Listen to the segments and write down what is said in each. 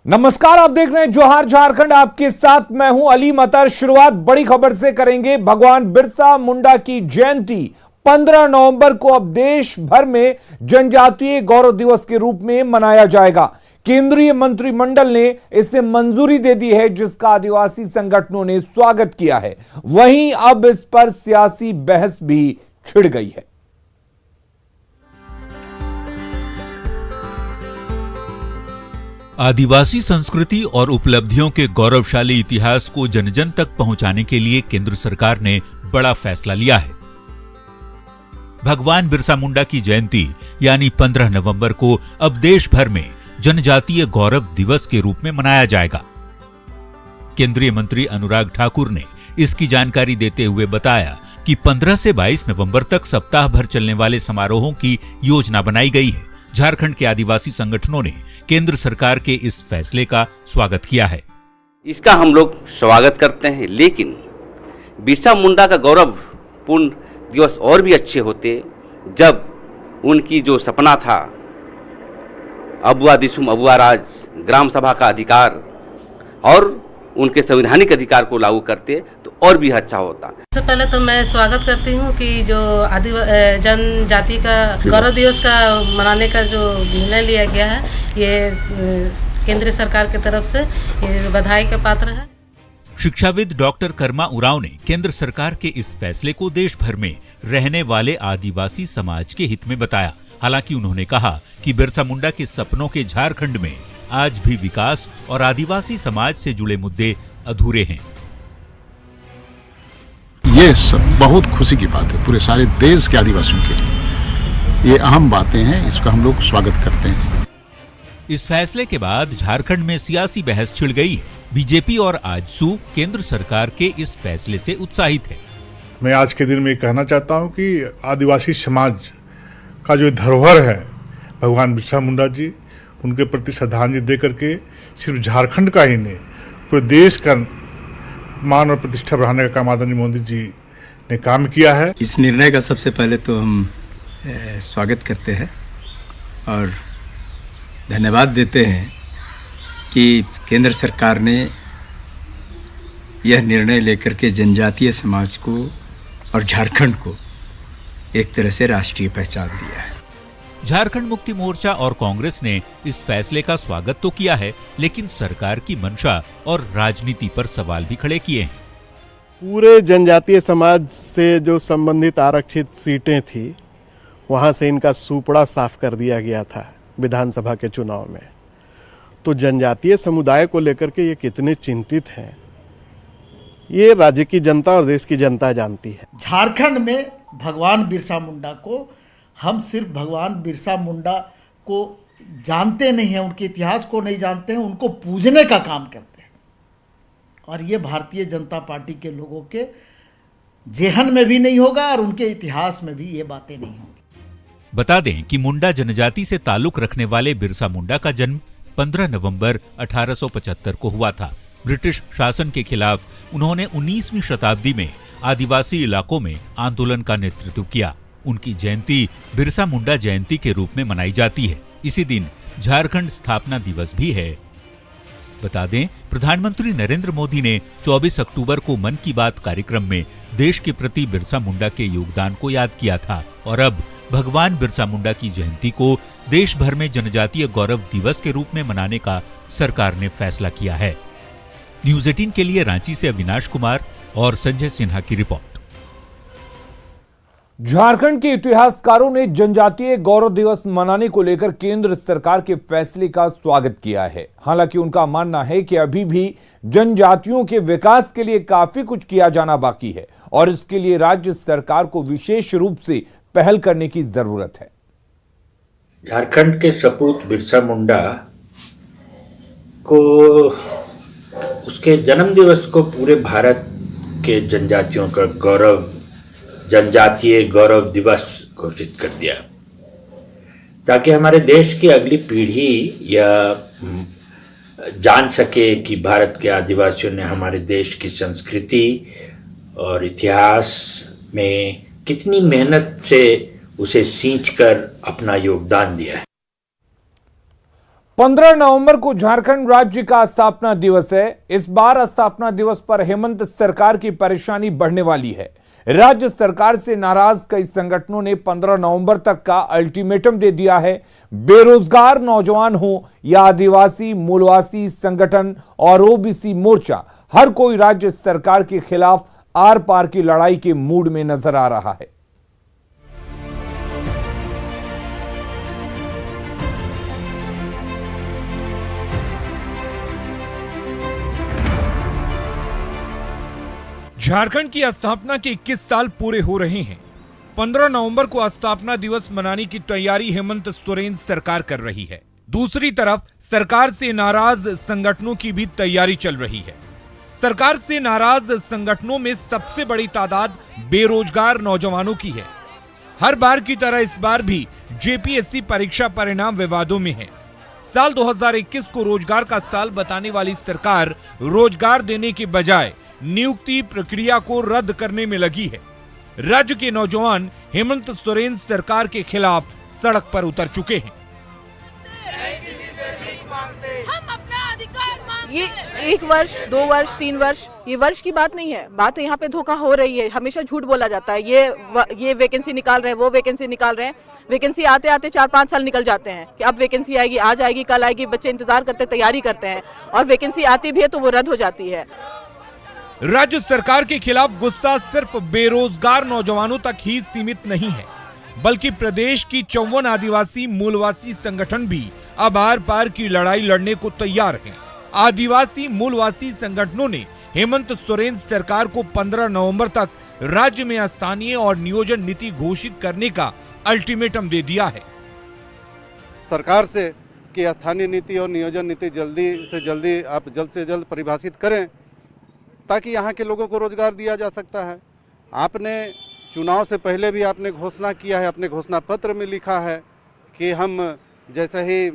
नमस्कार, आप देख रहे हैं जोहार झारखंड। आपके साथ मैं हूं अली मतर। शुरुआत बड़ी खबर से करेंगे। भगवान बिरसा मुंडा की जयंती 15 नवंबर को अब देश भर में जनजातीय गौरव दिवस के रूप में मनाया जाएगा। केंद्रीय मंत्रिमंडल ने इसे मंजूरी दे दी है, जिसका आदिवासी संगठनों ने स्वागत किया है। वहीं अब इस पर सियासी बहस भी छिड़ गई है। आदिवासी संस्कृति और उपलब्धियों के गौरवशाली इतिहास को जन जन तक पहुंचाने के लिए केंद्र सरकार ने बड़ा फैसला लिया है। भगवान बिरसा मुंडा की जयंती यानी 15 नवंबर को अब देश भर में जनजातीय गौरव दिवस के रूप में मनाया जाएगा। केंद्रीय मंत्री अनुराग ठाकुर ने इसकी जानकारी देते हुए बताया कि 15 से 22 नवंबर तक सप्ताह भर चलने वाले समारोहों की योजना बनाई गई है। झारखंड के आदिवासी संगठनों ने केंद्र सरकार के इस फैसले का स्वागत किया है। इसका हम लोग स्वागत करते हैं, लेकिन बिरसा मुंडा का गौरवपूर्ण दिवस और भी अच्छे होते जब उनकी जो सपना था अबुआ दिसुम अबुआ राज, ग्राम सभा का अधिकार और उनके संवैधानिक अधिकार को लागू करते तो और भी अच्छा होता। सबसे पहले तो मैं स्वागत करती हूँ कि जो जनजाति का गौरव दिवस का मनाने का जो निर्णय लिया गया है, ये केंद्र सरकार की तरफ से ये बधाई का पात्र है। शिक्षाविद डॉक्टर कर्मा उरांव ने केंद्र सरकार के इस फैसले को देश भर में रहने वाले आदिवासी समाज के हित में बताया। हालांकि उन्होंने कहा कि बिरसा मुंडा के सपनों के झारखंड में आज भी विकास और आदिवासी समाज से जुड़े मुद्दे अधूरे हैं। ये सब बहुत खुशी की बात है पूरे सारे देश के आदिवासियों के लिए। ये अहम बातें हैं, इसका हम लोग स्वागत करते हैं। इस फैसले के बाद झारखंड में सियासी बहस छिड़ गई है। बीजेपी और आजसू केंद्र सरकार के इस फैसले से उत्साहित है। मैं आज के दिन में कहना चाहता हूं कि आदिवासी समाज का जो धरोहर है भगवान बिरसा मुंडा जी, उनके प्रति श्रद्धांजलि दे करके सिर्फ झारखंड का ही नहीं पूरे देश का मान और प्रतिष्ठा बढ़ाने का काम आदरणीय मोदी जी ने काम किया है। इस निर्णय का सबसे पहले तो हम स्वागत करते हैं और धन्यवाद देते हैं कि केंद्र सरकार ने यह निर्णय लेकर के जनजातीय समाज को और झारखंड को एक तरह से राष्ट्रीय पहचान दिया है। झारखंड मुक्ति मोर्चा और कांग्रेस ने इस फैसले का स्वागत तो किया है, लेकिन सरकार की मंशा और राजनीति पर सवाल भी खड़े किए हैं। पूरे जनजातीय समाज से जो संबंधित आरक्षित सीटें थी, वहां से इनका सुपड़ा साफ कर दिया गया था विधानसभा के चुनाव में। तो जनजातीय समुदाय को लेकर के ये कितने चिंतित हैं, ये राज्य की जनता और देश की जनता जानती है। झारखंड में भगवान बिरसा मुंडा को हम सिर्फ भगवान बिरसा मुंडा को जानते नहीं हैं, उनके इतिहास को नहीं जानते हैं, उनको पूजने का काम करते हैं। और ये भारतीय जनता पार्टी के लोगों के जेहन में भी नहीं होगा और उनके इतिहास में भी ये बातें नहीं होंगी। बता दें कि मुंडा जनजाति से ताल्लुक रखने वाले बिरसा मुंडा का जन्म 15 नवंबर 1875 को हुआ था। ब्रिटिश शासन के खिलाफ उन्होंने 19वीं शताब्दी में आदिवासी इलाकों में आंदोलन का नेतृत्व किया। उनकी जयंती बिरसा मुंडा जयंती के रूप में मनाई जाती है। इसी दिन झारखंड स्थापना दिवस भी है। बता दें, प्रधानमंत्री नरेंद्र मोदी ने 24 अक्टूबर को मन की बात कार्यक्रम में देश के प्रति बिरसा मुंडा के योगदान को याद किया था और अब भगवान बिरसा मुंडा की जयंती को देश भर में जनजातीय गौरव दिवस के रूप में मनाने का सरकार ने फैसला किया है। न्यूज़ 18 के लिए रांची से अविनाश कुमार और संजय सिन्हा की रिपोर्ट। झारखंड के इतिहासकारों ने जनजातीय गौरव दिवस मनाने को लेकर केंद्र सरकार के फैसले का स्वागत किया है। हालांकि उनका मानना है कि अभी भी जनजातियों के विकास के लिए काफी कुछ किया जाना बाकी है और इसके लिए राज्य सरकार को विशेष रूप से पहल करने की जरूरत है। झारखंड के सपूत बिरसा मुंडा को उसके जन्म दिवस को पूरे भारत के जनजातियों का जनजातीय गौरव दिवस घोषित कर दिया, ताकि हमारे देश की अगली पीढ़ी यह जान सके कि भारत के आदिवासियों ने हमारे देश की संस्कृति और इतिहास में कितनी मेहनत से उसे सींचकर अपना योगदान दिया है। 15 नवंबर को झारखंड राज्य का स्थापना दिवस है। इस बार स्थापना दिवस पर हेमंत सरकार की परेशानी बढ़ने वाली है। राज्य सरकार से नाराज कई संगठनों ने 15 नवंबर तक का अल्टीमेटम दे दिया है। बेरोजगार नौजवान हो या आदिवासी, मूलवासी संगठन और ओबीसी मोर्चा, हर कोई राज्य सरकार के खिलाफ आर पार की लड़ाई के मूड में नजर आ रहा है। झारखंड की स्थापना के 21 साल पूरे हो रहे हैं। 15 नवंबर को स्थापना दिवस मनाने की तैयारी हेमंत सोरेन सरकार कर रही है। दूसरी तरफ सरकार से नाराज संगठनों की भी तैयारी चल रही है। सरकार से नाराज संगठनों में सबसे बड़ी तादाद बेरोजगार नौजवानों की है। हर बार की तरह इस बार भी जेपीएससी परीक्षा परिणाम विवादों में है। साल 2021 को रोजगार का साल बताने वाली सरकार रोजगार देने के बजाय नियुक्ति प्रक्रिया को रद्द करने में लगी है। राज्य के नौजवान हेमंत सोरेन सरकार के खिलाफ सड़क पर उतर चुके हैं। हम अपना अधिकार मांगते हैं। ये 1 वर्ष, 2 वर्ष, 3 वर्ष, ये वर्ष की बात नहीं है। बात यहाँ पे धोखा हो रही है। हमेशा झूठ बोला जाता है। ये वैकेंसी निकाल रहे हैं, वो वैकेंसी निकाल रहे हैं। वैकेंसी आते आते 4-5 साल निकल जाते हैं कि अब वैकेंसी आएगी, आज आएगी, कल आएगी। बच्चे इंतजार करते, तैयारी करते हैं और वैकेंसी आती भी है तो वो रद्द हो जाती है। राज्य सरकार के खिलाफ गुस्सा सिर्फ बेरोजगार नौजवानों तक ही सीमित नहीं है, बल्कि प्रदेश की 54 आदिवासी मूलवासी संगठन भी अब आर पार की लड़ाई लड़ने को तैयार हैं। आदिवासी मूलवासी संगठनों ने हेमंत सोरेन सरकार को 15 नवंबर तक राज्य में स्थानीय और नियोजन नीति घोषित करने का अल्टीमेटम दे दिया है। सरकार से कि स्थानीय नीति और नियोजन नीति जल्दी से जल्द परिभाषित करें ताकि यहाँ के लोगों को रोजगार दिया जा सकता है। आपने चुनाव से पहले भी आपने घोषणा किया है, अपने घोषणा पत्र में लिखा है कि हम जैसे ही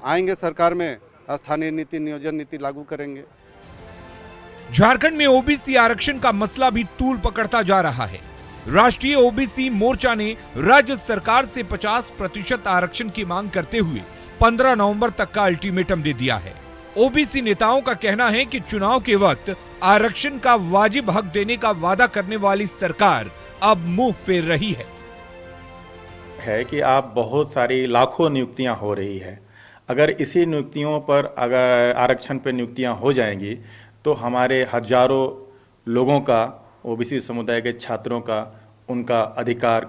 आएंगे सरकार में स्थानीय नीति नियोजन नीति लागू करेंगे। झारखंड में ओबीसी आरक्षण का मसला भी तूल पकड़ता जा रहा है। राष्ट्रीय ओबीसी मोर्चा ने राज्य सरकार से 50% आरक्षण की मांग करते हुए 15 नवंबर तक का अल्टीमेटम दे दिया है। ओबीसी नेताओं का कहना है कि चुनाव के वक्त आरक्षण का वाजिब हक देने का वादा करने वाली सरकार अब मुंह फेर रही है कि आप बहुत सारी लाखों नियुक्तियां हो रही है। अगर इसी नियुक्तियों पर अगर आरक्षण पर नियुक्तियां हो जाएंगी तो हमारे हजारों लोगों का, ओबीसी समुदाय के छात्रों का, उनका अधिकार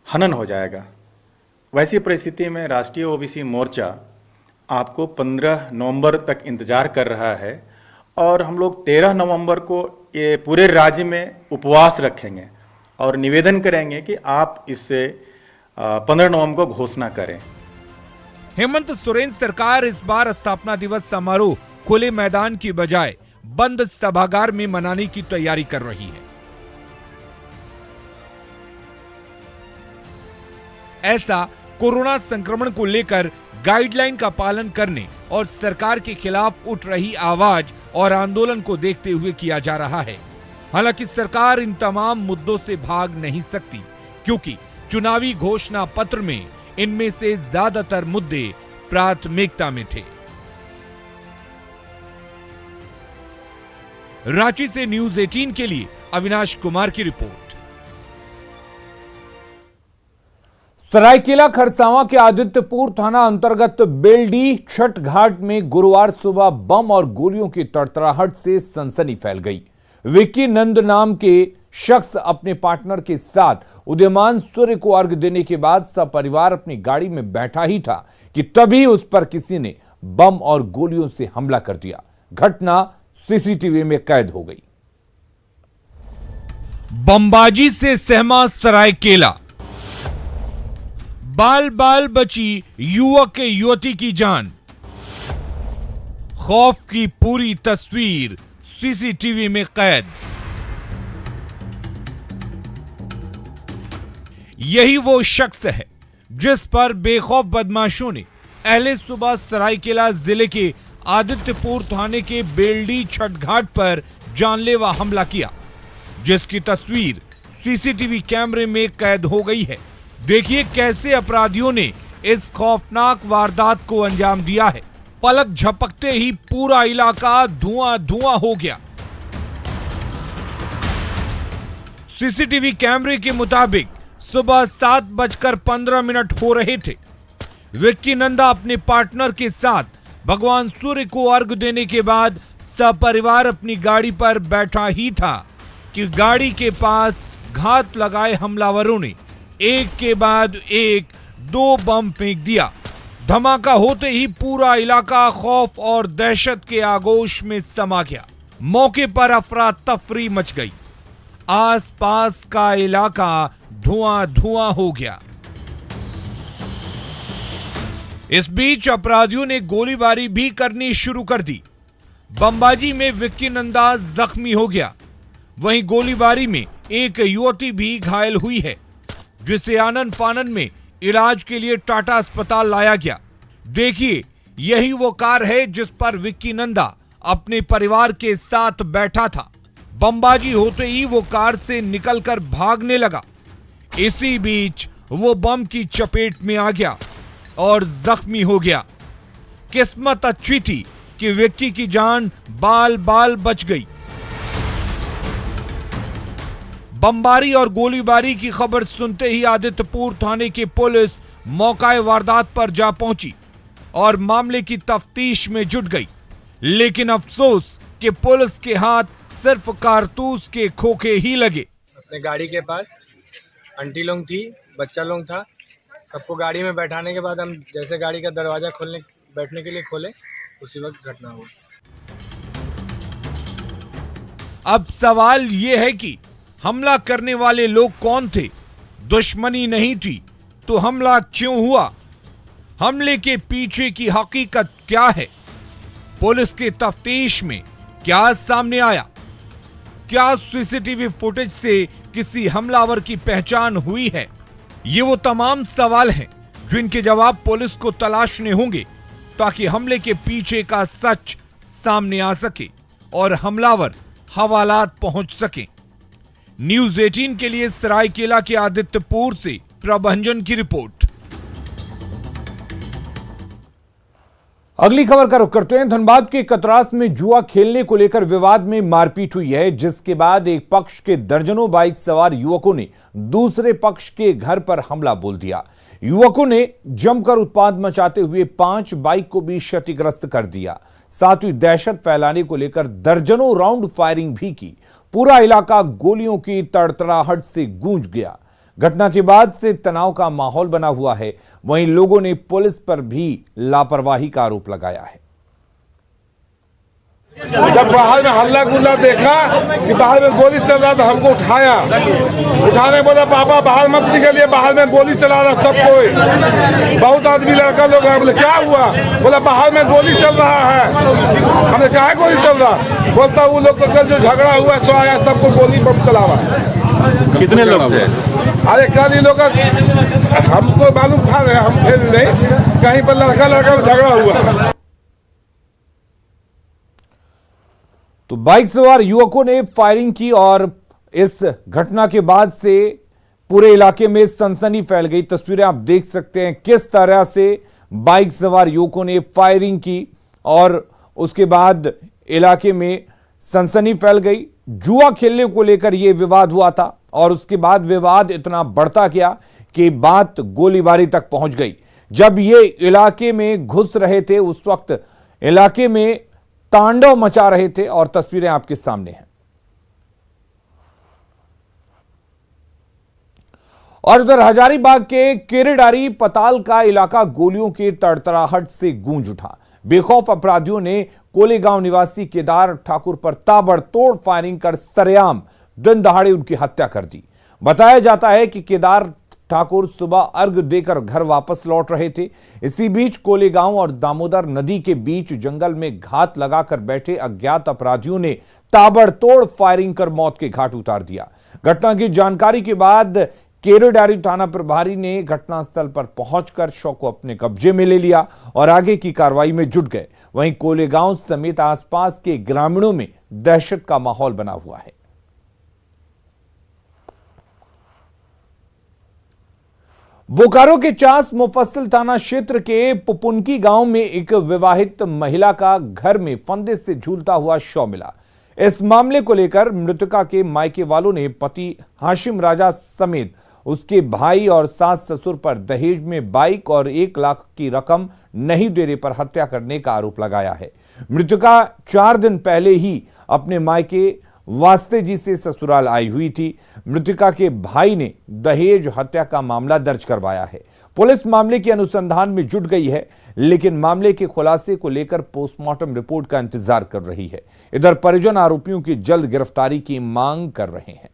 हनन हो जाएगा। वैसी परिस्थिति में राष्ट्रीय ओबीसी मोर्चा आपको 15 नवंबर तक इंतजार कर रहा है और हम लोग 13 नवंबर को ये पूरे राज्य में उपवास रखेंगे और निवेदन करेंगे कि आप इससे 15 नवंबर को घोषणा करें। हेमंत सोरेन सरकार इस बार स्थापना दिवस समारोह खुले मैदान की बजाय बंद सभागार में मनाने की तैयारी कर रही है। ऐसा कोरोना संक्रमण को लेकर गाइडलाइन का पालन करने और सरकार के खिलाफ उठ रही आवाज और आंदोलन को देखते हुए किया जा रहा है। हालांकि सरकार इन तमाम मुद्दों से भाग नहीं सकती, क्योंकि चुनावी घोषणा पत्र में इनमें से ज्यादातर मुद्दे प्राथमिकता में थे। रांची से न्यूज़ 18 के लिए अविनाश कुमार की रिपोर्ट। सरायकेला खरसावां के आदित्यपुर थाना अंतर्गत बेलडी छठ घाट में गुरुवार सुबह बम और गोलियों की तड़तड़ाहट से सनसनी फैल गई। विक्की नंद नाम के शख्स अपने पार्टनर के साथ उदयमान सूर्य को अर्घ देने के बाद सपरिवार अपनी गाड़ी में बैठा ही था कि तभी उस पर किसी ने बम और गोलियों से हमला कर दिया। घटना सीसीटीवी में कैद हो गई। बमबाजी से सहमा सरायकेला, बाल बाल बची युवक युवती की जान। खौफ की पूरी तस्वीर सीसीटीवी में कैद। यही वो शख्स है जिस पर बेखौफ बदमाशों ने अहले सुबह सरायकेला जिले के आदित्यपुर थाने के बेलडी छठ घाट पर जानलेवा हमला किया, जिसकी तस्वीर सीसीटीवी कैमरे में कैद हो गई है। देखिए कैसे अपराधियों ने इस खौफनाक वारदात को अंजाम दिया है। पलक झपकते ही पूरा इलाका धुआं धुआं हो गया। सीसीटीवी कैमरे के मुताबिक सुबह 7:15 हो रहे थे। विक्की नंदा अपने पार्टनर के साथ भगवान सूर्य को अर्घ देने के बाद सपरिवार अपनी गाड़ी पर बैठा ही था कि गाड़ी के पास घात लगाए हमलावरों ने एक के बाद एक 2 बम फेंक दिया। धमाका होते ही पूरा इलाका खौफ और दहशत के आगोश में समा गया। मौके पर अफरा तफरी मच गई। आसपास का इलाका धुआं धुआं हो गया। इस बीच अपराधियों ने गोलीबारी भी करनी शुरू कर दी। बमबाजी में विक्की नंदा जख्मी हो गया। वहीं गोलीबारी में एक युवती भी घायल हुई है, जिसे आनन फानन में इलाज के लिए टाटा अस्पताल लाया गया। देखिए, यही वो कार है जिस पर विक्की नंदा अपने परिवार के साथ बैठा था। बमबाजी होते ही वो कार से निकलकर भागने लगा। इसी बीच वो बम की चपेट में आ गया और जख्मी हो गया। किस्मत अच्छी थी कि विक्की की जान बाल बाल बच गई। बमबारी और गोलीबारी की खबर सुनते ही आदित्यपुर थाने की पुलिस मौके वारदात पर जा पहुंची और मामले की तफ्तीश में जुट गई। लेकिन अफसोस कि पुलिस के हाथ सिर्फ कारतूस के खोखे ही लगे। अपने गाड़ी के पास आंटी लोग थी, बच्चा लोग था, सबको गाड़ी में बैठाने के बाद हम जैसे गाड़ी का दरवाजा खोलने बैठने के लिए खोले, उसी वक्त घटना हुई। अब सवाल यह है कि हमला करने वाले लोग कौन थे? दुश्मनी नहीं थी तो हमला क्यों हुआ? हमले के पीछे की हकीकत क्या है? पुलिस की तफ्तीश में क्या सामने आया? क्या सीसीटीवी फुटेज से किसी हमलावर की पहचान हुई है? ये वो तमाम सवाल हैं जिनके जवाब पुलिस को तलाशने होंगे ताकि हमले के पीछे का सच सामने आ सके और हमलावर हवालात पहुंच सके। न्यूज़ 18 के लिए सरायकेला के आदित्यपुर से प्रभंजन की रिपोर्ट। अगली खबर का रुख करते हैं। धनबाद के कतरास में जुआ खेलने को लेकर विवाद में मारपीट हुई है, जिसके बाद एक पक्ष के दर्जनों बाइक सवार युवकों ने दूसरे पक्ष के घर पर हमला बोल दिया। युवकों ने जमकर उत्पात मचाते हुए 5 बाइक को भी क्षतिग्रस्त कर दिया। साथ ही दहशत फैलाने को लेकर दर्जनों राउंड फायरिंग भी की। पूरा इलाका गोलियों की तड़तड़ाहट से गूंज गया। घटना के बाद से तनाव का माहौल बना हुआ है। वहीं लोगों ने पुलिस पर भी लापरवाही का आरोप लगाया है। जब बाहर में हल्ला गुल्ला देखा कि बाहर में गोली चल रहा था, हमको उठाया। उठाने बोला पापा बाहर मत निकलिए, बाहर में गोली चला रहा सब कोई। बहुत आदमी लड़का लोग हैं। बोले क्या हुआ? बोला बाहर में गोली चल रहा है। हमने कहा गोली चल रहा? बोलता वो लोग तो कल जो झगड़ा हुआ सो आया, सबको गोली बम चला रहा। कितने लोग थे? अरे कल ये लोग हमको मालूम था, हम थे नहीं, कहीं पर लड़का लड़का में झगड़ा हुआ। तो बाइक सवार युवकों ने फायरिंग की और इस घटना के बाद से पूरे इलाके में सनसनी फैल गई। तस्वीरें आप देख सकते हैं किस तरह से बाइक सवार युवकों ने फायरिंग की और उसके बाद इलाके में सनसनी फैल गई। जुआ खेलने को लेकर यह विवाद हुआ था और उसके बाद विवाद इतना बढ़ता गया कि बात गोलीबारी तक पहुंच गई। जब ये इलाके में घुस रहे थे उस वक्त इलाके में तांडव मचा रहे थे और तस्वीरें आपके सामने हैं। और उधर हजारीबाग के केरेडारी पताल का इलाका गोलियों की तड़तड़ाहट से गूंज उठा। बेखौफ अपराधियों ने कोलेगांव निवासी केदार ठाकुर पर ताबड़तोड़ फायरिंग कर सरेआम दिन दहाड़े उनकी हत्या कर दी। बताया जाता है कि केदार ठाकुर सुबह अर्घ देकर घर वापस लौट रहे थे। इसी बीच कोलेगांव और दामोदर नदी के बीच जंगल में घात लगाकर बैठे अज्ञात अपराधियों ने ताबड़तोड़ फायरिंग कर मौत के घाट उतार दिया। घटना की जानकारी के बाद केरेडारी थाना प्रभारी ने घटनास्थल पर पहुंचकर शव को अपने कब्जे में ले लिया और आगे की कार्रवाई में जुट गए। वहीं कोलेगांव समेत आसपास के ग्रामीणों में दहशत का माहौल बना हुआ है। बोकारो के चास मुफस्सिल थाना क्षेत्र के पुपुनकी गांव में एक विवाहित महिला का घर में फंदे से झूलता हुआ शव मिला। इस मामले को लेकर मृतका के मायके वालों ने पति हाशिम राजा समेत उसके भाई और सास ससुर पर दहेज में बाइक और 1 लाख की रकम नहीं देने पर हत्या करने का आरोप लगाया है। मृतका 4 दिन पहले ही अपने मायके वास्ते जी से ससुराल आई हुई थी। मृतका के भाई ने दहेज हत्या का मामला दर्ज करवाया है। पुलिस मामले की अनुसंधान में जुट गई है, लेकिन मामले के खुलासे को लेकर पोस्टमार्टम रिपोर्ट का इंतजार कर रही है। इधर परिजन आरोपियों की जल्द गिरफ्तारी की मांग कर रहे हैं।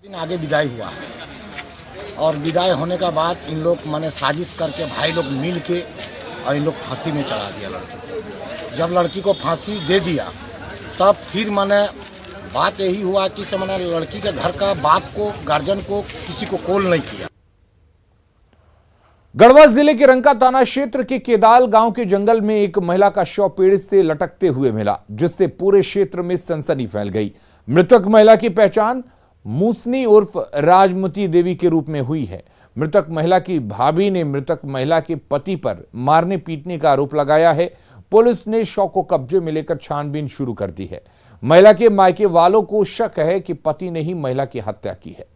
दिन आगे विदाई हुआ है और विदाई होने का बाद इन लोग माने साजिश करके भाई लोग मिल के और इन लोग फांसी में चढ़ा दिया लड़की को। जब लड़की को फांसी दे दिया तब फिर माने बात यही हुआ कि से माने लड़की के घर का बाप को गार्जियन को किसी को कॉल नहीं किया। गढ़वा जिले के रंका थाना क्षेत्र के केदाल गांव के जंगल में एक महिला का शव पेड़ से लटकते हुए मिला, जिससे पूरे क्षेत्र में सनसनी फैल गई। मृतक महिला की पहचान मूसनी उर्फ राजमती देवी के रूप में हुई है। मृतक महिला की भाभी ने मृतक महिला के पति पर मारने पीटने का आरोप लगाया है। पुलिस ने शव को कब्जे में लेकर छानबीन शुरू कर दी है। महिला के मायके वालों को शक है कि पति ने ही महिला की हत्या की है।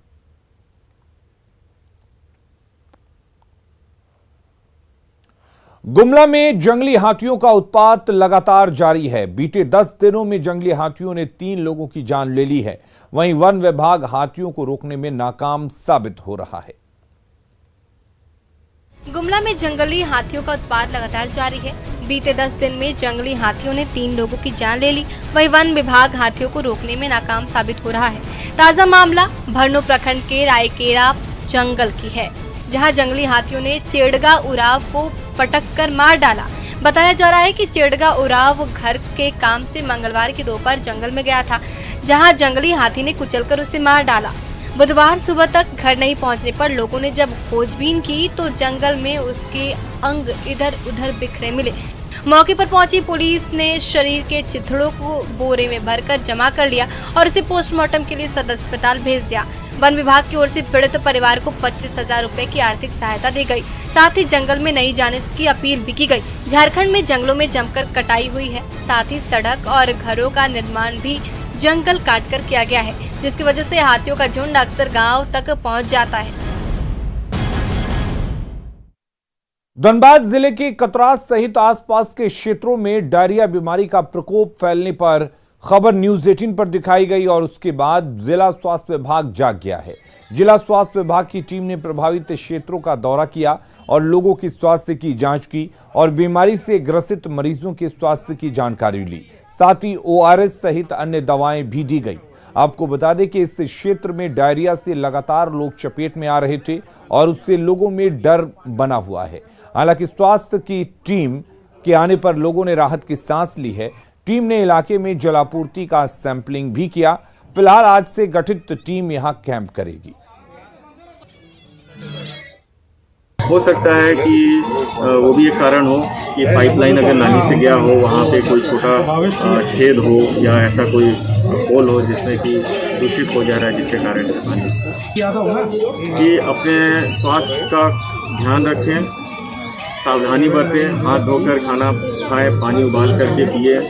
गुमला में जंगली हाथियों का उत्पात लगातार जारी है। बीते 10 दिनों में जंगली हाथियों ने 3 लोगों की जान ले ली है। वहीं वन विभाग हाथियों को रोकने में नाकाम साबित हो रहा है। गुमला में जंगली हाथियों का उत्पात लगातार जारी है। बीते 10 दिन में जंगली हाथियों ने 3 लोगों की जान ले ली। वहीं वन विभाग हाथियों को रोकने में नाकाम साबित हो रहा है। ताजा मामला भरनो प्रखंड के रायकेरा जंगल की है, जहां जंगली हाथियों ने चेड़गा उराव को पटक कर मार डाला। बताया जा रहा है कि चेड़गा उराव घर के काम से मंगलवार की दोपहर जंगल में गया था, जहां जंगली हाथी ने कुचलकर उसे मार डाला। बुधवार सुबह तक घर नहीं पहुंचने पर लोगों ने जब खोजबीन की तो जंगल में उसके अंग इधर उधर बिखरे मिले। मौके पर पहुंची पुलिस ने शरीर के चिथड़ों को बोरे में भरकर जमा कर लिया और उसे पोस्टमार्टम के लिए सदर अस्पताल भेज दिया। वन विभाग की ओर से पीड़ित परिवार को 25,000 रुपए की आर्थिक सहायता दी गई। साथ ही जंगल में नहीं जाने की अपील भी की गई। झारखंड में जंगलों में जमकर कटाई हुई है। साथ ही सड़क और घरों का निर्माण भी जंगल काटकर किया गया है, जिसकी वजह से हाथियों का झुंड अक्सर गांव तक पहुंच जाता है। धनबाद जिले के कतरास सहित आसपास के क्षेत्रों में डायरिया बीमारी का प्रकोप फैलने पर खबर न्यूज 18 पर दिखाई गई और उसके बाद जिला स्वास्थ्य विभाग जाग गया है। जिला स्वास्थ्य विभाग की टीम ने प्रभावित क्षेत्रों का दौरा किया और लोगों की स्वास्थ्य की जांच की और बीमारी से ग्रसित मरीजों के स्वास्थ्य की जानकारी ली। साथ ही ORS सहित अन्य दवाएं भी दी गई। आपको बता दें कि इस क्षेत्र में डायरिया से लगातार लोग चपेट में आ रहे थे और उससे लोगों में डर बना हुआ है। हालांकि स्वास्थ्य की टीम के आने पर लोगों ने राहत की सांस ली है। टीम ने इलाके में जलापूर्ति का सैंपलिंग भी किया। फिलहाल आज से गठित टीम यहां कैंप करेगी। हो सकता है कि वो भी एक कारण हो कि पाइपलाइन अगर नाली से गया हो, वहाँ पे कोई छोटा छेद हो या ऐसा कोई होल हो जिसमें कि दूषित हो जा रहा है, जिसके कारण से पानी। कि अपने स्वास्थ्य का ध्यान रखें, सावधानी बरतें, हाथ धोकर खाना खाएं, पानी उबाल करके पिए।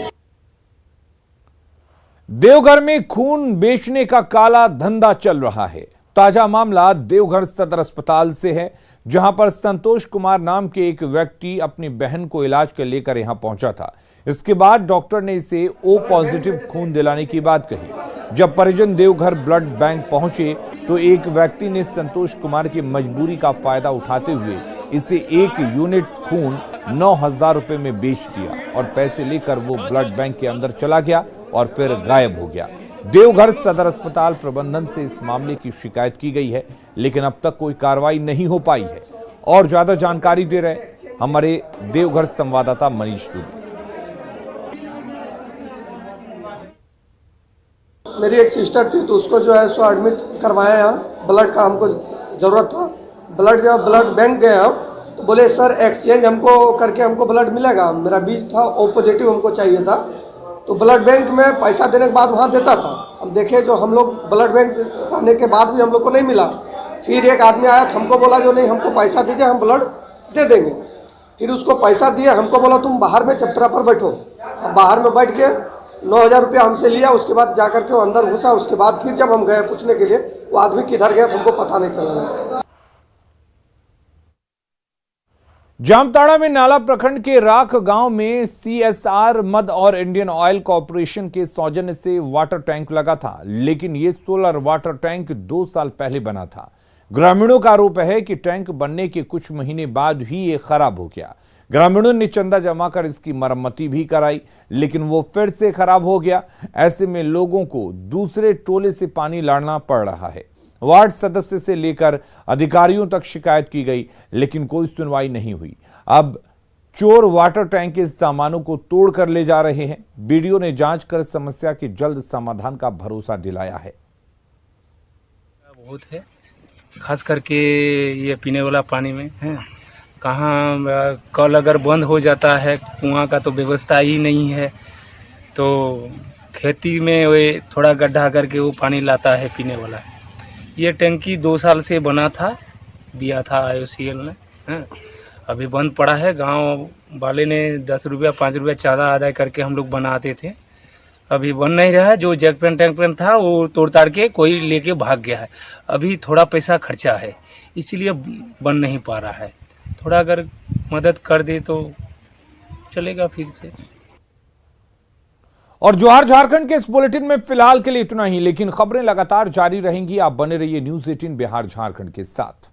देवघर में खून बेचने का काला धंधा चल रहा है। ताजा मामला देवघर सदर अस्पताल से है, जहां पर संतोष कुमार नाम के एक व्यक्ति अपनी बहन को इलाज के लेकर यहां पहुंचा था। इसके बाद डॉक्टर ने इसे O पॉजिटिव खून दिलाने की बात कही। जब परिजन देवघर ब्लड बैंक पहुंचे तो एक व्यक्ति ने संतोष कुमार की मजबूरी का फायदा उठाते हुए इसे 1 यूनिट खून 9,000 रुपए में बेच दिया और पैसे लेकर वो ब्लड बैंक के अंदर चला गया और फिर गायब हो गया। देवघर सदर अस्पताल प्रबंधन से इस मामले की शिकायत की गई है, लेकिन अब तक कोई कार्रवाई नहीं हो पाई है। और ज्यादा जानकारी दे रहे हमारे देवघर संवाददाता मनीष दुबे। मेरी एक सिस्टर थी तो उसको जो है सो एडमिट करवाया यहाँ। ब्लड का हमको ज़रूरत था। ब्लड जब ब्लड बैंक गए हम तो बोले सर एक्सचेंज हमको करके हमको ब्लड मिलेगा। मेरा बीच था O पॉजिटिव हमको चाहिए था, तो ब्लड बैंक में पैसा देने के बाद वहाँ देता था। अब देखे जो हम लोग ब्लड बैंक आने के बाद भी हम लोग को नहीं मिला, फिर एक आदमी आया, हमको बोला जो नहीं हमको पैसा दीजिए हम ब्लड दे देंगे। फिर उसको पैसा दिए, हमको बोला तुम बाहर में चबूतरा पर बैठो। हम बाहर में बैठ के 9,000 रुपया हमसे लिया। उसके बाद जा करके वो अंदर घुसा। उसके बाद फिर जब हम गए पूछने के लिए वो आदमी किधर गया तो हमको पता नहीं चला। जामताड़ा में नाला प्रखंड के राख गांव में CSR मद और इंडियन ऑयल कॉर्पोरेशन के सौजन्य से वाटर टैंक लगा था, लेकिन ये सोलर वाटर टैंक 2 साल पहले बना था। ग्रामीणों का आरोप है कि टैंक बनने के कुछ महीने बाद ही ये खराब हो गया। ग्रामीणों ने चंदा जमा कर इसकी मरम्मती भी कराई, लेकिन वो फिर से खराब हो गया। ऐसे में लोगों को दूसरे टोले से पानी लाना पड़ रहा है। वार्ड सदस्य से लेकर अधिकारियों तक शिकायत की गई, लेकिन कोई सुनवाई नहीं हुई। अब चोर वाटर टैंक के सामानों को तोड़ कर ले जा रहे हैं। बीडीओ ने जांच कर समस्या के जल्द समाधान का भरोसा दिलाया है। बहुत है, खास करके ये पीने वाला पानी में है। कहाँ कल अगर बंद हो जाता है, कुआं का तो व्यवस्था ही नहीं है, तो खेती में वे थोड़ा गड्ढा करके वो पानी लाता है पीने वाला। ये टंकी 2 साल से बना था, दिया था IOCL ने, है। अभी बंद पड़ा है। गांव वाले ने 10 रुपया 5 रुपया ज़्यादा आदाय करके हम लोग बनाते थे। अभी बन नहीं रहा है। जो जैक पेन टैंक पेन था वो तोड़ ताड़ के कोई लेके भाग गया है। अभी थोड़ा पैसा खर्चा है, इसीलिए बन नहीं पा रहा है। थोड़ा अगर मदद कर दे तो चलेगा फिर से। और जोहार झारखंड के इस बुलेटिन में फिलहाल के लिए इतना ही, लेकिन खबरें लगातार जारी रहेंगी। आप बने रहिए न्यूज़ 18 बिहार झारखंड के साथ।